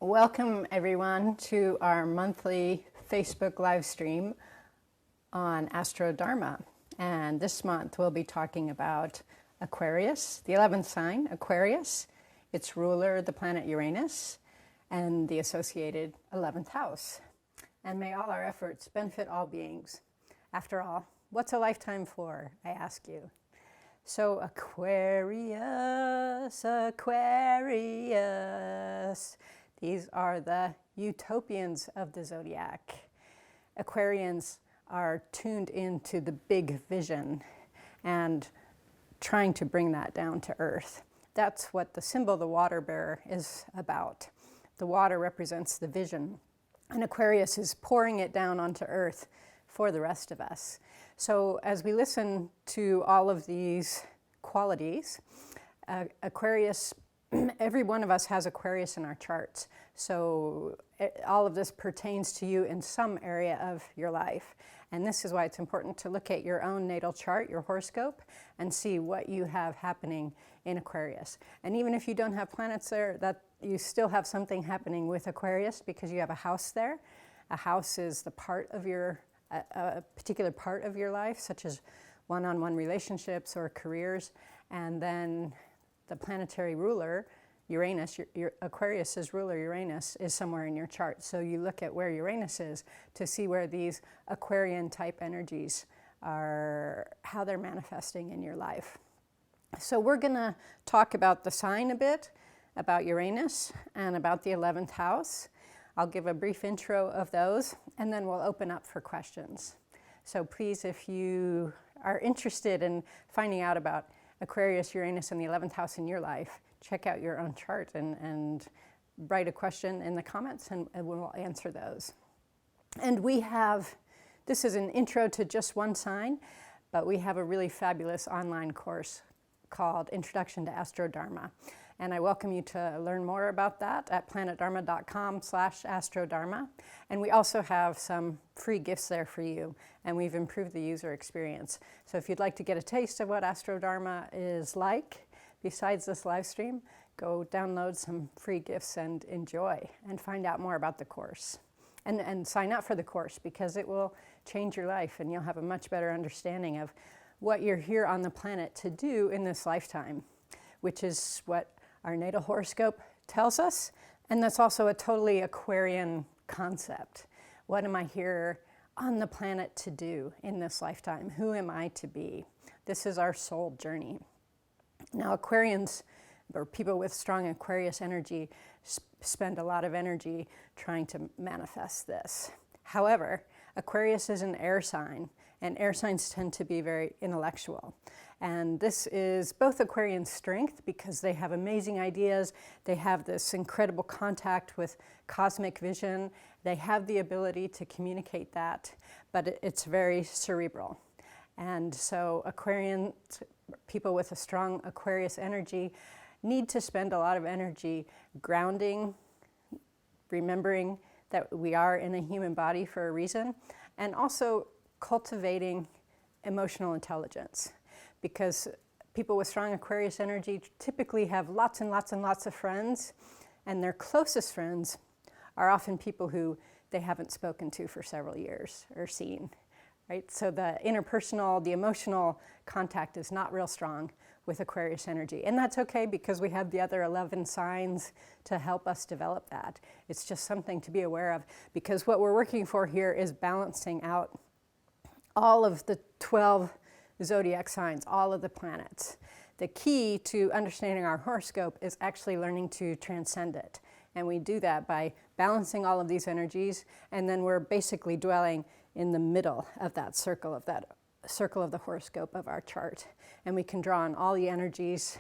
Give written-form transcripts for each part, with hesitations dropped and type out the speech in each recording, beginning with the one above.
Welcome everyone to our monthly Facebook live stream on AstroDharma. And this month we'll be talking about Aquarius, the 11th sign, Aquarius, its ruler, the planet Uranus, and the associated 11th house. And may all our efforts benefit all beings. After all, what's a lifetime for, I ask you? So Aquarius, Aquarius, these are the utopians of the zodiac. Aquarians are tuned into the big vision and trying to bring that down to earth. That's what the symbol, the water bearer, is about. The water represents the vision, and Aquarius is pouring it down onto earth for the rest of us. So as we listen to all of these qualities, Aquarius, every one of us has Aquarius in our charts. So all of this pertains to you in some area of your life. And this is why it's important to look at your own natal chart, your horoscope, and see what you have happening in Aquarius. And even if you don't have planets there, that you still have something happening with Aquarius because you have a house there. A house is the part of your a particular part of your life, such as one-on-one relationships or careers, and then the planetary ruler, Uranus, your Aquarius's ruler, Uranus, is somewhere in your chart. So you look at where Uranus is to see where these Aquarian-type energies are, how they're manifesting in your life. So we're going to talk about the sign a bit, about Uranus, and about the 11th house. I'll give a brief intro of those, and then we'll open up for questions. So please, if you are interested in finding out about Aquarius, Uranus, and the 11th house in your life, check out your own chart and write a question in the comments, and we'll answer those. And we have, this is an intro to just one sign, but we have a really fabulous online course called Introduction to AstroDharma. And I welcome you to learn more about that at planetdharma.com/AstroDharma. And we also have some free gifts there for you, and we've improved the user experience. So if you'd like to get a taste of what AstroDharma is like, besides this live stream, go download some free gifts and enjoy and find out more about the course. And sign up for the course because it will change your life and you'll have a much better understanding of what you're here on the planet to do in this lifetime, which is what our natal horoscope tells us, and that's also a totally Aquarian concept. What am I here on the planet to do in this lifetime? Who am I to be? This is our soul journey. Now, Aquarians, or people with strong Aquarius energy, spend a lot of energy trying to manifest this. However, Aquarius is an air sign, and air signs tend to be very intellectual. And this is both Aquarian strength because they have amazing ideas, they have this incredible contact with cosmic vision, they have the ability to communicate that, but it's very cerebral. And so Aquarian people with a strong Aquarius energy need to spend a lot of energy grounding, remembering that we are in a human body for a reason, and also cultivating emotional intelligence. Because people with strong Aquarius energy typically have lots and lots and lots of friends, and their closest friends are often people who they haven't spoken to for several years or seen, right? So the interpersonal, the emotional contact is not real strong with Aquarius energy. And that's okay because we have the other 11 signs to help us develop that. It's just something to be aware of because what we're working for here is balancing out all of the 12 zodiac signs, all of the planets. The key to understanding our horoscope is actually learning to transcend it. And we do that by balancing all of these energies, and then we're basically dwelling in the middle of that circle of the horoscope of our chart. And we can draw on all the energies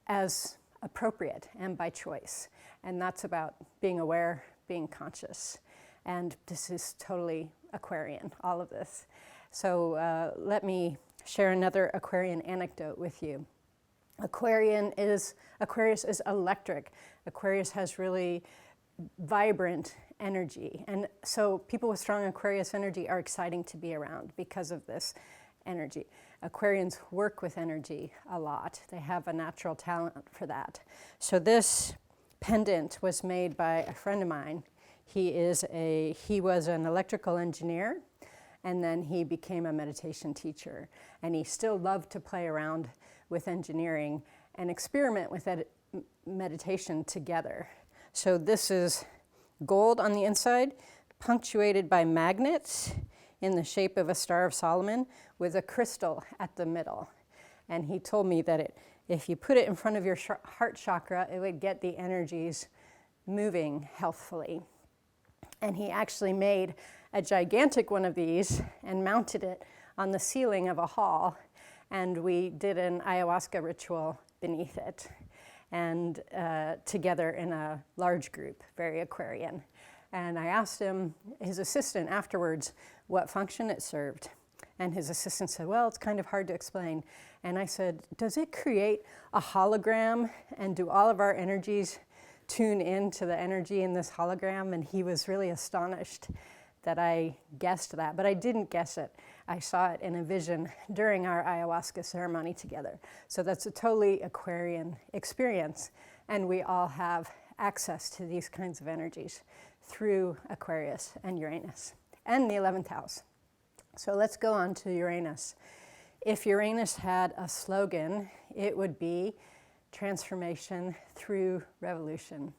as appropriate and by choice. And that's about being aware, being conscious. And this is totally Aquarian, all of this. So let me share another Aquarian anecdote with you. Aquarius is electric. Aquarius has really vibrant energy. And so people with strong Aquarius energy are exciting to be around because of this energy. Aquarians work with energy a lot. They have a natural talent for that. So this pendant was made by a friend of mine. He was an electrical engineer, and then he became a meditation teacher. And he still loved to play around with engineering and experiment with meditation together. So this is gold on the inside, punctuated by magnets in the shape of a Star of Solomon with a crystal at the middle. And he told me that if you put it in front of your heart chakra, it would get the energies moving healthfully. And he actually made a gigantic one of these and mounted it on the ceiling of a hall. And we did an ayahuasca ritual beneath it, and together in a large group, very Aquarian. And I asked him, his assistant, afterwards, what function it served. And his assistant said, well, it's kind of hard to explain. And I said, does it create a hologram? And do all of our energies tune into the energy in this hologram? And he was really astonished that I guessed that, but I didn't guess it. I saw it in a vision during our ayahuasca ceremony together. So that's a totally Aquarian experience, and we all have access to these kinds of energies through Aquarius and Uranus and the 11th house. So let's go on to Uranus. If Uranus had a slogan, it would be transformation through revolution.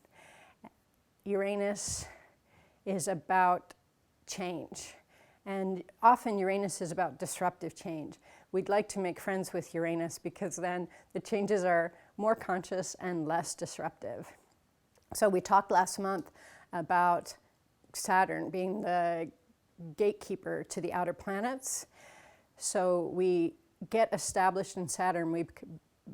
Uranus is about change, and often Uranus is about disruptive change. We'd like to make friends with Uranus because then the changes are more conscious and less disruptive. So we talked last month about Saturn being the gatekeeper to the outer planets. So we get established in Saturn,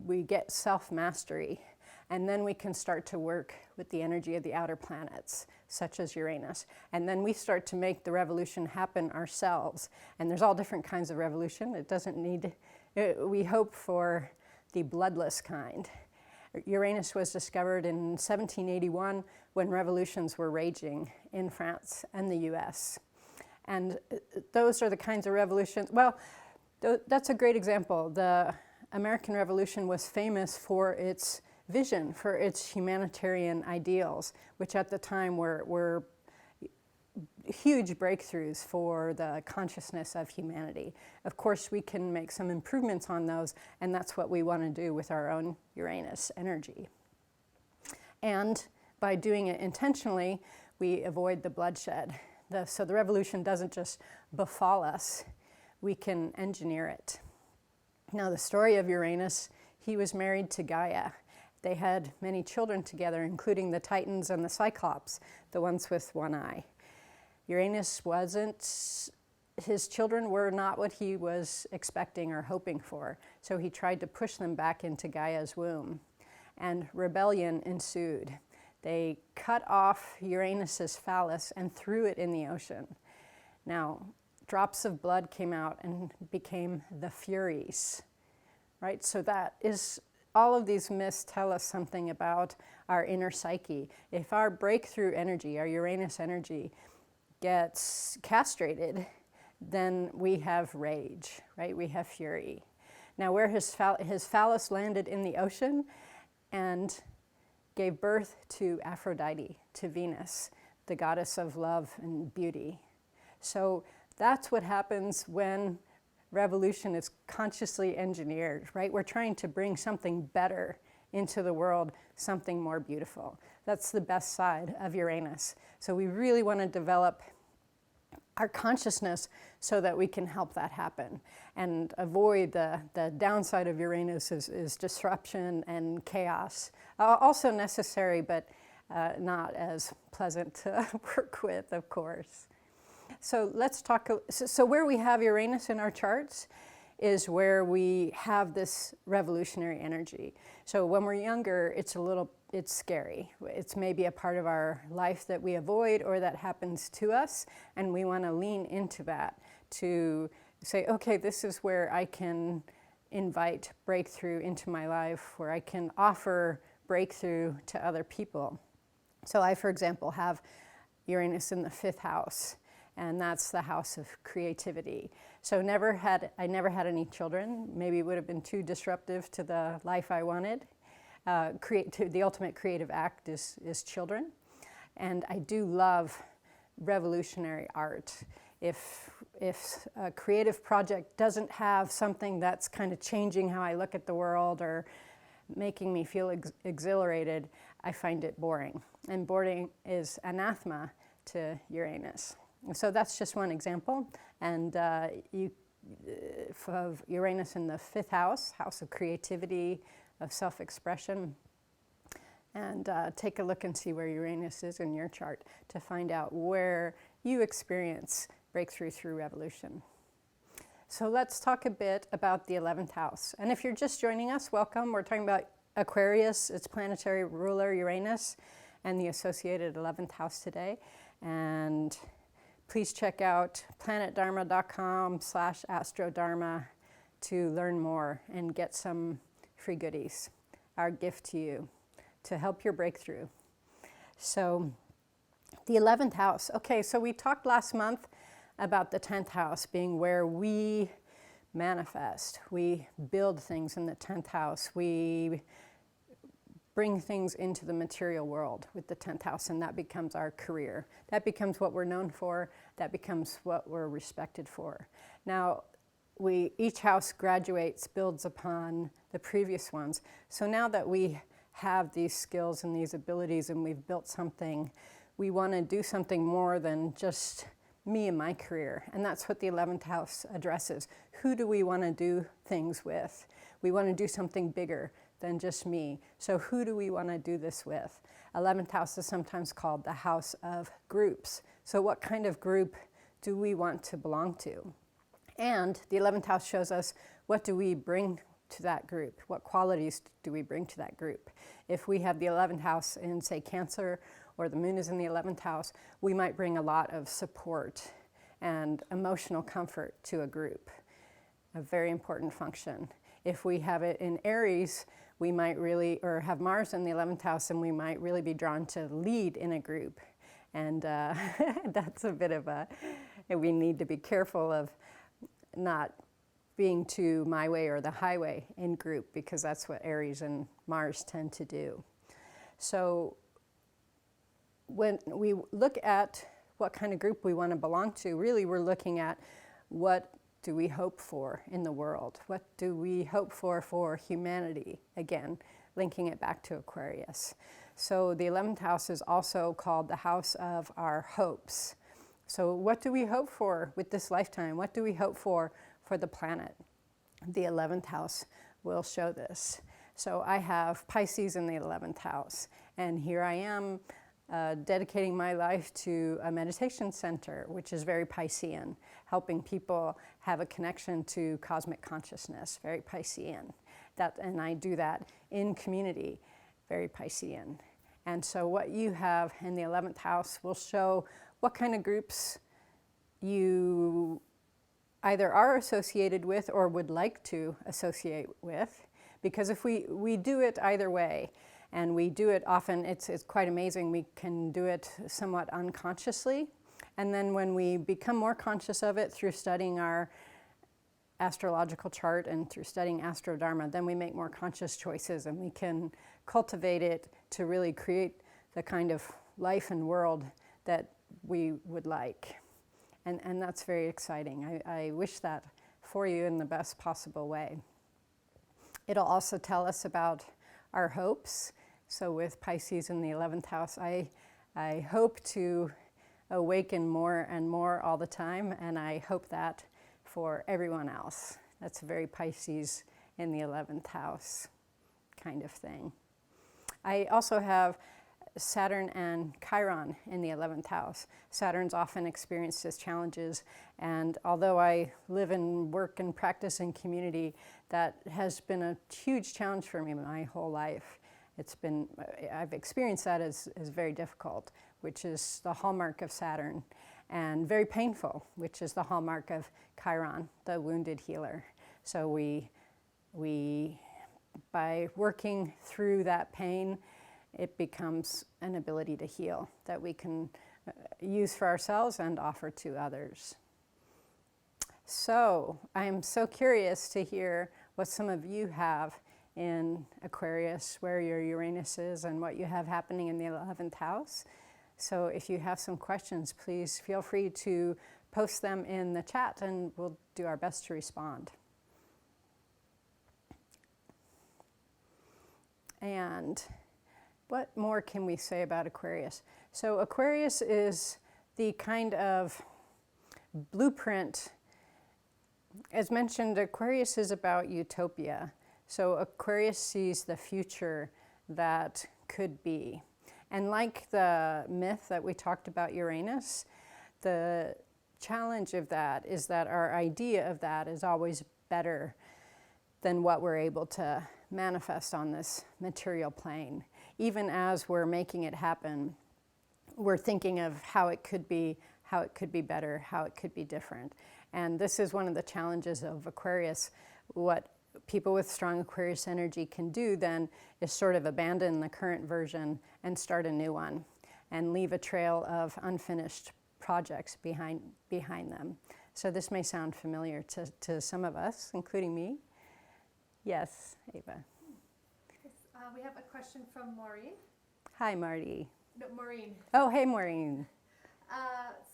we get self-mastery, and then we can start to work with the energy of the outer planets, such as Uranus. And then we start to make the revolution happen ourselves. And there's all different kinds of revolution. It doesn't need, we hope for the bloodless kind. Uranus was discovered in 1781 when revolutions were raging in France and the US. And those are the kinds of revolutions, well, that's a great example. The American Revolution was famous for its vision, for its humanitarian ideals, which at the time were huge breakthroughs for the consciousness of humanity. Of course, we can make some improvements on those, and that's what we want to do with our own Uranus energy. And by doing it intentionally, we avoid the bloodshed. So the revolution doesn't just befall us, we can engineer it. Now, the story of Uranus, he was married to Gaia. They had many children together, including the Titans and the Cyclops, the ones with one eye. Uranus his children were not what he was expecting or hoping for, so he tried to push them back into Gaia's womb, and rebellion ensued. They cut off Uranus's phallus and threw it in the ocean. Now, drops of blood came out and became the Furies, right? So that is, all of these myths tell us something about our inner psyche. If our breakthrough energy, our Uranus energy, gets castrated, then we have rage, right? We have fury. Now, where his phallus landed in the ocean and gave birth to Aphrodite, to Venus, the goddess of love and beauty. So that's what happens when revolution is consciously engineered, right? We're trying to bring something better into the world, something more beautiful. That's the best side of Uranus. So we really want to develop our consciousness so that we can help that happen and avoid the downside of Uranus is disruption and chaos. Also necessary, but not as pleasant to work with, of course. So let's talk, so where we have Uranus in our charts is where we have this revolutionary energy. So when we're younger, it's scary. It's maybe a part of our life that we avoid or that happens to us, and we want to lean into that to say, okay, this is where I can invite breakthrough into my life, where I can offer breakthrough to other people. So I, for example, have Uranus in the 5th house, and that's the house of creativity. So I never had any children. Maybe it would have been too disruptive to the life I wanted. the ultimate creative act is children. And I do love revolutionary art. If a creative project doesn't have something that's kind of changing how I look at the world or making me feel exhilarated, I find it boring. And boring is anathema to Uranus. So that's just one example. And of Uranus in the 5th house, house of creativity, of self-expression. And take a look and see where Uranus is in your chart to find out where you experience breakthrough through revolution. So let's talk a bit about the 11th house. And if you're just joining us, welcome. We're talking about Aquarius, its planetary ruler Uranus, and the associated 11th house today. And please check out planetdharma.com/AstroDharma to learn more and get some free goodies. Our gift to you to help your breakthrough. So the 11th house. Okay, so we talked last month about the 10th house being where we manifest. We build things in the 10th house. We bring things into the material world with the 10th house, and that becomes our career. That becomes what we're known for. That becomes what we're respected for. Now, each house graduates, builds upon the previous ones. So now that we have these skills and these abilities and we've built something, we want to do something more than just me and my career. And that's what the 11th house addresses. Who do we want to do things with? We want to do something bigger than just me. So who do we want to do this with? 11th house is sometimes called the house of groups. So what kind of group do we want to belong to? And the 11th house shows us, what do we bring to that group? What qualities do we bring to that group? If we have the 11th house in, say, Cancer, or the moon is in the 11th house, we might bring a lot of support and emotional comfort to a group, a very important function. If we have it in Aries, we might really, or have Mars in the 11th house, and we might really be drawn to lead in a group. And that's a bit of we need to be careful of not being too my way or the highway in group, because that's what Aries and Mars tend to do. So when we look at what kind of group we want to belong to, really we're looking at what do we hope for in the world? What do we hope for humanity? Again, linking it back to Aquarius. So the 11th house is also called the house of our hopes. So what do we hope for with this lifetime? What do we hope for the planet? The 11th house will show this. So I have Pisces in the 11th house, and here I am dedicating my life to a meditation center, which is very Piscean, helping people have a connection to cosmic consciousness, very Piscean. And I do that in community, very Piscean. And so what you have in the 11th house will show what kind of groups you either are associated with or would like to associate with. Because if we do it either way, and we do it often, it's quite amazing. We can do it somewhat unconsciously. And then when we become more conscious of it through studying our astrological chart and through studying AstroDharma, then we make more conscious choices, and we can cultivate it to really create the kind of life and world that we would like. And that's very exciting. I wish that for you in the best possible way. It'll also tell us about our hopes. So with Pisces in the 11th house, I hope to awaken more and more all the time, and I hope that for everyone else. That's very Pisces in the 11th house kind of thing. I also have Saturn and Chiron in the 11th house. Saturn's often experienced as challenges, and although I live and work and practice in community, that has been a huge challenge for me my whole life. I've experienced that as very difficult, which is the hallmark of Saturn, and very painful, which is the hallmark of Chiron, the wounded healer. So we by working through that pain, it becomes an ability to heal that we can use for ourselves and offer to others. So I'm so curious to hear what some of you have in Aquarius, where your Uranus is and what you have happening in the 11th house. So if you have some questions, please feel free to post them in the chat and we'll do our best to respond. And what more can we say about Aquarius? So Aquarius is the kind of blueprint. As mentioned, Aquarius is about utopia. So Aquarius sees the future that could be. And like the myth that we talked about Uranus, the challenge of that is that our idea of that is always better than what we're able to manifest on this material plane. Even as we're making it happen, we're thinking of how it could be better, how it could be different. And this is one of the challenges of Aquarius. What people with strong Aquarius energy can do then is sort of abandon the current version and start a new one and leave a trail of unfinished projects behind them. So this may sound familiar to some of us, including me. Yes, Ava. Yes, we have a question from Maureen. Hi, Marty. No, Maureen. Oh, hey, Maureen.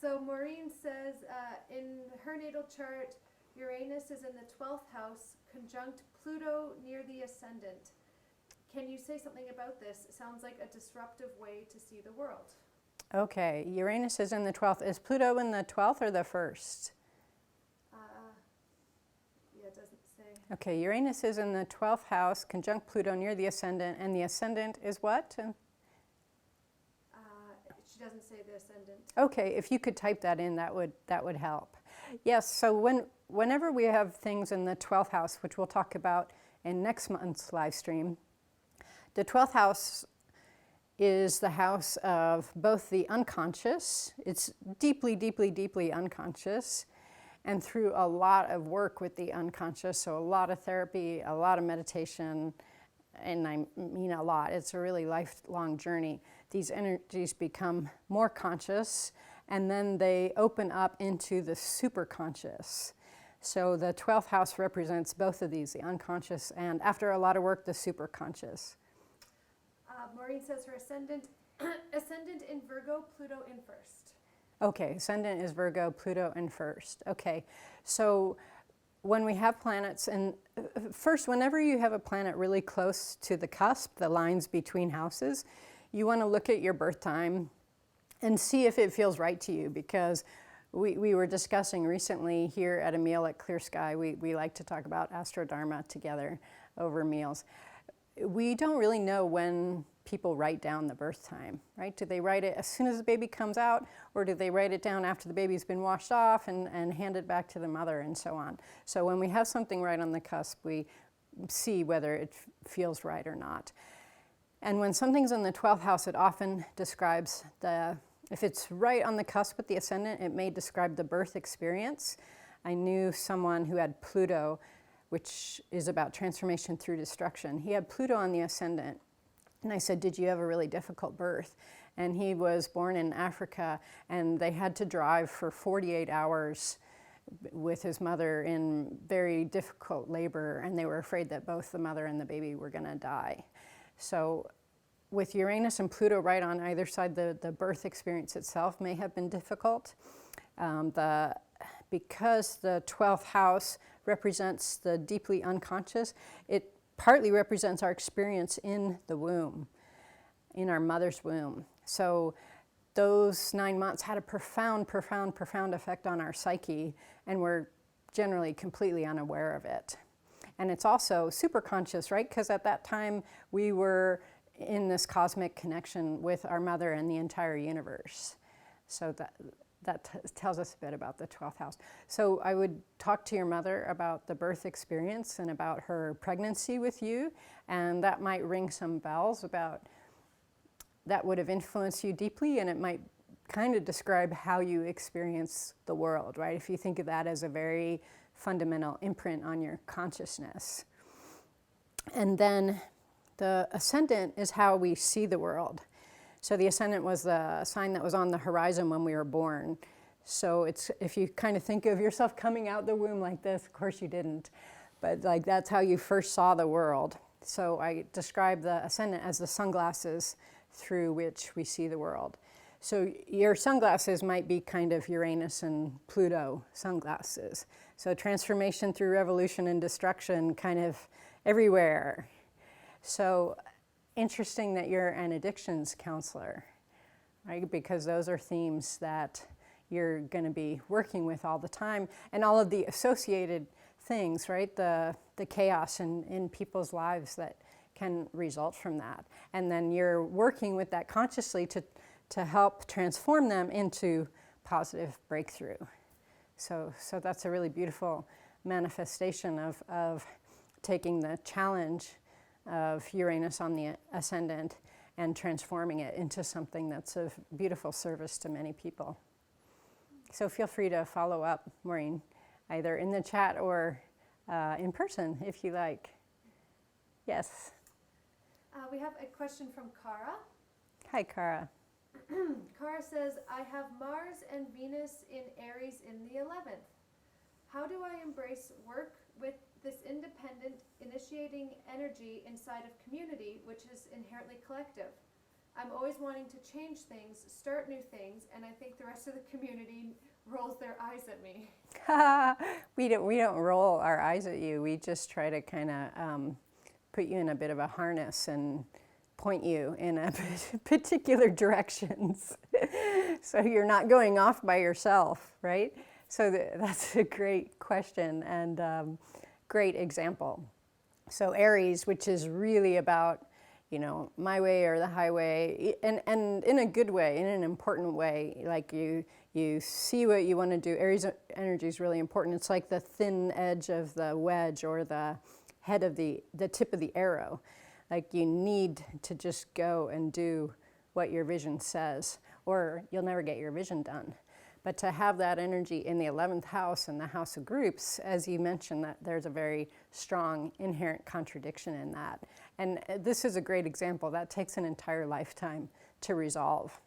So Maureen says, in her natal chart, Uranus is in the 12th house, conjunct Pluto near the ascendant. Can you say something about this? It sounds like a disruptive way to see the world. Okay, Uranus is in the 12th. Is Pluto in the 12th or the 1st? Yeah, it doesn't say. Okay, Uranus is in the 12th house, conjunct Pluto near the ascendant, and the ascendant is what? She doesn't say the ascendant. Okay, if you could type that in, that would help. Yes, so whenever we have things in the 12th house, which we'll talk about in next month's live stream, the 12th house is the house of both the unconscious. It's deeply, deeply, deeply unconscious. And through a lot of work with the unconscious, so a lot of therapy, a lot of meditation, and I mean a lot, it's a really lifelong journey. These energies become more conscious, and then they open up into the superconscious. So the 12th house represents both of these, the unconscious and, after a lot of work, the superconscious. Maureen says her ascendant in Virgo, Pluto in first. Okay, ascendant is Virgo, Pluto in first. Okay, so when we have planets, and first, whenever you have a planet really close to the cusp, the lines between houses, you want to look at your birth time and see if it feels right to you, because we were discussing recently here at a meal at Clear Sky, we like to talk about AstroDharma together over meals. We don't really know when people write down the birth time, right? Do they write it as soon as the baby comes out, or do they write it down after the baby's been washed off and hand it back to the mother and so on? So when we have something right on the cusp, we see whether it feels right or not. And when something's in the 12th house, it often describes if it's right on the cusp with the ascendant, it may describe the birth experience. I knew someone who had Pluto, which is about transformation through destruction. He had Pluto on the ascendant. And I said, did you have a really difficult birth? And he was born in Africa, and they had to drive for 48 hours with his mother in very difficult labor, and they were afraid that both the mother and the baby were going to die. So with Uranus and Pluto right on either side, the birth experience itself may have been difficult. Because the 12th house represents the deeply unconscious, it partly represents our experience in the womb, in our mother's womb. So those 9 months had a profound, profound, profound effect on our psyche, and we're generally completely unaware of it. And it's also super conscious, right? Because at that time, we were in this cosmic connection with our mother and the entire universe. So that tells us a bit about the 12th house. So I would talk to your mother about the birth experience and about her pregnancy with you, and that might ring some bells about that would have influenced you deeply, and it might kind of describe how you experience the world, right? If you think of that as a very fundamental imprint on your consciousness. And then the ascendant is how we see the world. So the ascendant was the sign that was on the horizon when we were born. So it's, if you kind of think of yourself coming out the womb like this, of course you didn't, but like that's how you first saw the world. So I describe the ascendant as the sunglasses through which we see the world. So your sunglasses might be kind of Uranus and Pluto sunglasses. So transformation through revolution and destruction kind of everywhere. So interesting that you're an addictions counselor, right? Because those are themes that you're going to be working with all the time, and all of the associated things, right? The chaos in people's lives that can result from that. And then you're working with that consciously to help transform them into positive breakthrough. So that's a really beautiful manifestation of taking the challenge of Uranus on the ascendant and transforming it into something that's of beautiful service to many people. So feel free to follow up, Maureen, either in the chat or in person if you like. Yes. We have a question from Kara. Hi, Kara. Kara says, I have Mars and Venus in Aries in the 11th. How do I embrace work with this independent, initiating energy inside of community, which is inherently collective? I'm always wanting to change things, start new things, and I think the rest of the community rolls their eyes at me. We don't roll our eyes at you. We just try to kind of put you in a bit of a harness and point you in a particular directions. So you're not going off by yourself, right? So that's a great question and great example. So Aries, which is really about, my way or the highway, and in a good way, in an important way, like you see what you want to do. Aries energy is really important. It's like the thin edge of the wedge or the head of the tip of the arrow. Like you need to just go and do what your vision says, or you'll never get your vision done. But to have that energy in the 11th house and the house of groups, as you mentioned, that there's a very strong inherent contradiction in that. And this is a great example. That takes an entire lifetime to resolve.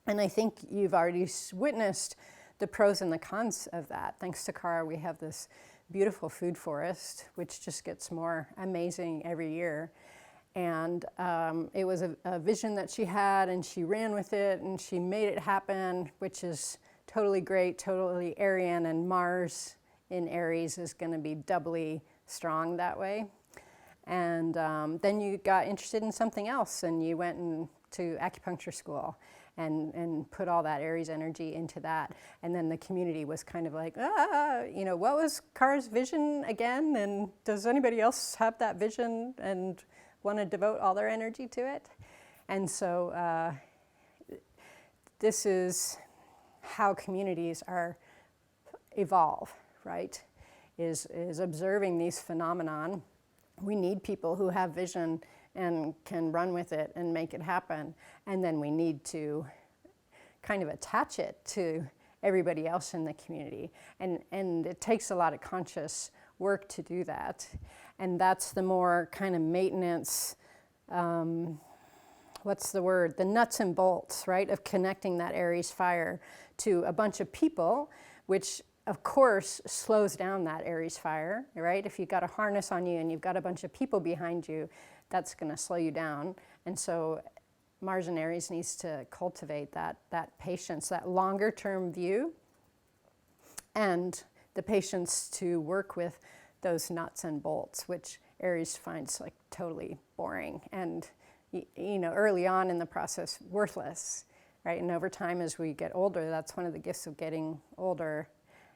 And I think you've already witnessed the pros and the cons of that. Thanks to Kara, we have this beautiful food forest, which just gets more amazing every year. And it was a vision that she had, and she ran with it, and she made it happen, which is totally great, totally Aryan, and Mars in Aries is going to be doubly strong that way. And then you got interested in something else, and you went to acupuncture school and put all that Aries energy into that. And then the community was kind of like, what was Kara's vision again? And does anybody else have that vision and want to devote all their energy to it? And so this is how communities evolve, right? Is observing these phenomenon. We need people who have vision and can run with it and make it happen. And then we need to kind of attach it to everybody else in the community. And it takes a lot of conscious work to do that. And that's the more kind of maintenance, what's the word? The nuts and bolts, right? Of connecting that Aries fire to a bunch of people, which of course slows down that Aries fire, right? If you've got a harness on you and you've got a bunch of people behind you, that's going to slow you down. And so Mars in Aries needs to cultivate that patience, that longer term view, and the patience to work with those nuts and bolts, which Aries finds like totally boring and, early on in the process, worthless, right? And over time, as we get older, that's one of the gifts of getting older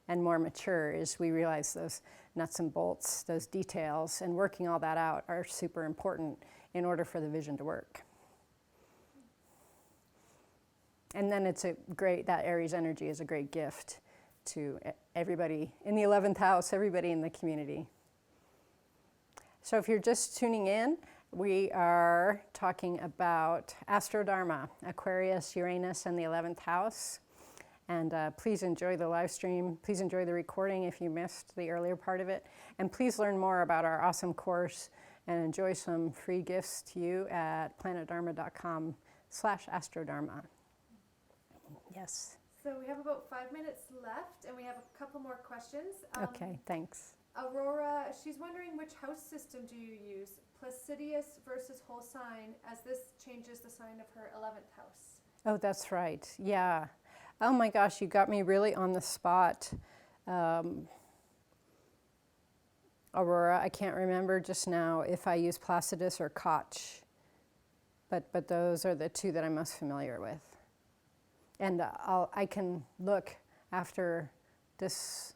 and more mature, is we realize those nuts and bolts, those details, and working all that out are super important in order for the vision to work. And then that Aries energy is a great gift to everybody in the 11th house, everybody in the community. So if you're just tuning in, we are talking about AstroDharma, Aquarius, Uranus, and the 11th house. And please enjoy the live stream. Please enjoy the recording if you missed the earlier part of it. And please learn more about our awesome course and enjoy some free gifts to you at planetdharma.com/AstroDharma. Yes. So we have about 5 minutes left, and we have a couple more questions. Okay, thanks. Aurora, she's wondering, which house system do you use? Placidius versus whole sign, as this changes the sign of her 11th house. Oh, that's right. Yeah. Oh my gosh, you got me really on the spot. Aurora, I can't remember just now if I use Placidus or Koch, but those are the two that I'm most familiar with. And I can look after this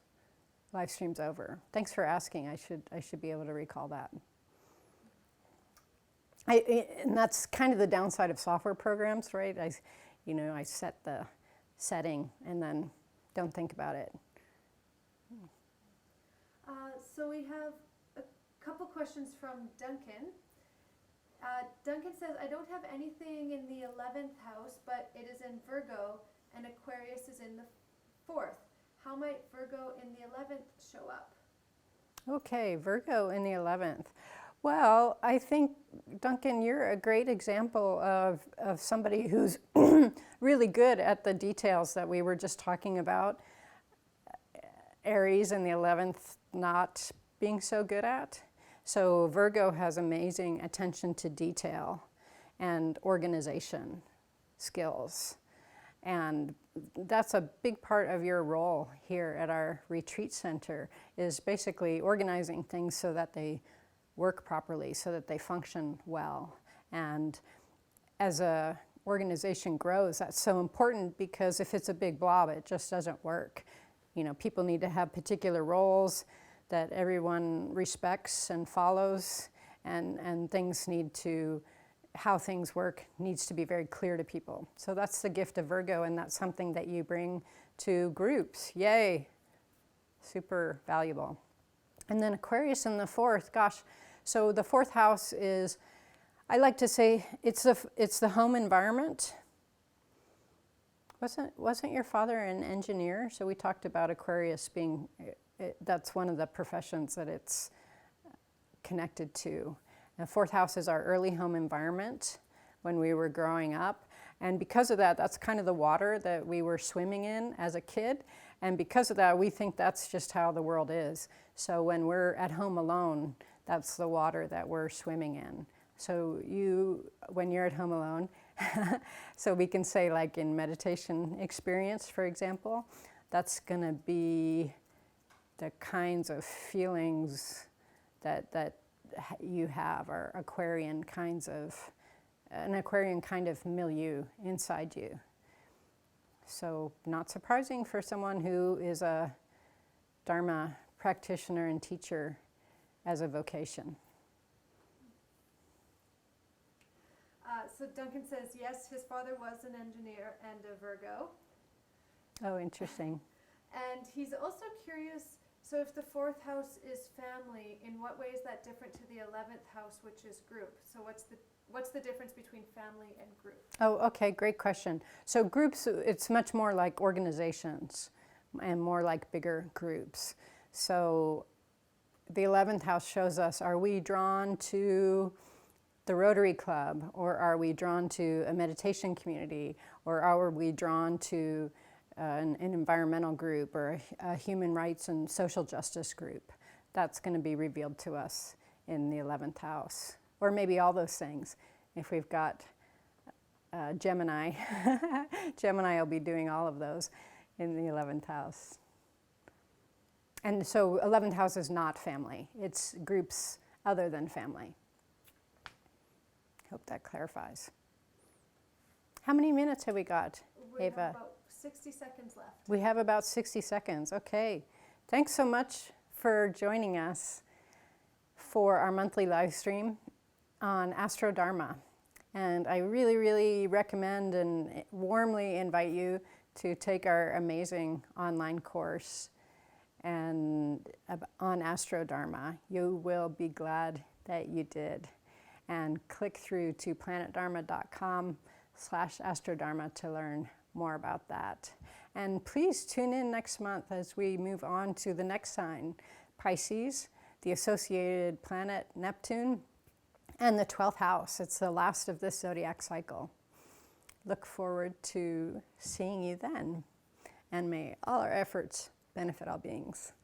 live stream's over. Thanks for asking. I should be able to recall that. And that's kind of the downside of software programs, right? I set the setting and then don't think about it. So we have a couple questions from Duncan. Duncan says, I don't have anything in the 11th house, but it is in Virgo, and Aquarius is in the 4th. How might Virgo in the 11th show up? Okay, Virgo in the 11th. Well, I think, Duncan, you're a great example of somebody who's really good at the details that we were just talking about. Aries in the 11th not being so good at. So Virgo has amazing attention to detail and organization skills. And that's a big part of your role here at our retreat center, is basically organizing things so that they work properly, so that they function well. And as a organization grows, that's so important, because if it's a big blob, it just doesn't work. People need to have particular roles that everyone respects and follows, and how things work needs to be very clear to people. So that's the gift of Virgo, and that's something that you bring to groups. Yay, super valuable. And then Aquarius in the 4th, gosh, so the 4th house is, I like to say, it's the home environment. Wasn't your father an engineer? So we talked about Aquarius being, that's one of the professions that it's connected to. And the 4th house is our early home environment when we were growing up. And because of that, that's kind of the water that we were swimming in as a kid. And because of that, we think that's just how the world is. So when we're at home alone, that's the water that we're swimming in. So when you're at home alone, so we can say, like in meditation experience, for example, that's going to be the kinds of feelings that you have are an Aquarian kind of milieu inside you. So not surprising for someone who is a Dharma practitioner and teacher as a vocation. So Duncan says, yes, his father was an engineer and a Virgo. Oh, interesting. And he's also curious, so if the 4th house is family, in what way is that different to the 11th house, which is group? So what's the difference between family and group? Oh, okay, great question. So groups, it's much more like organizations and more like bigger groups. So the 11th house shows us, are we drawn to the Rotary Club, or are we drawn to a meditation community, or are we drawn to an environmental group, or a human rights and social justice group? That's going to be revealed to us in the 11th house, or maybe all those things. If we've got Gemini, Gemini will be doing all of those in the 11th house. And so 11th house is not family. It's groups other than family. Hope that clarifies. How many minutes have we got, We Ava? have about 60 seconds left. We have about 60 seconds. Okay. Thanks so much for joining us for our monthly live stream on AstroDharma. And I really, really recommend and warmly invite you to take our amazing online course on AstroDharma. You will be glad that you did. And click through to planetdharma.com/AstroDharma to learn more about that. And please tune in next month as we move on to the next sign, Pisces, the associated planet Neptune, and the 12th house. It's the last of this zodiac cycle. Look forward to seeing you then. And may all our efforts benefit all beings.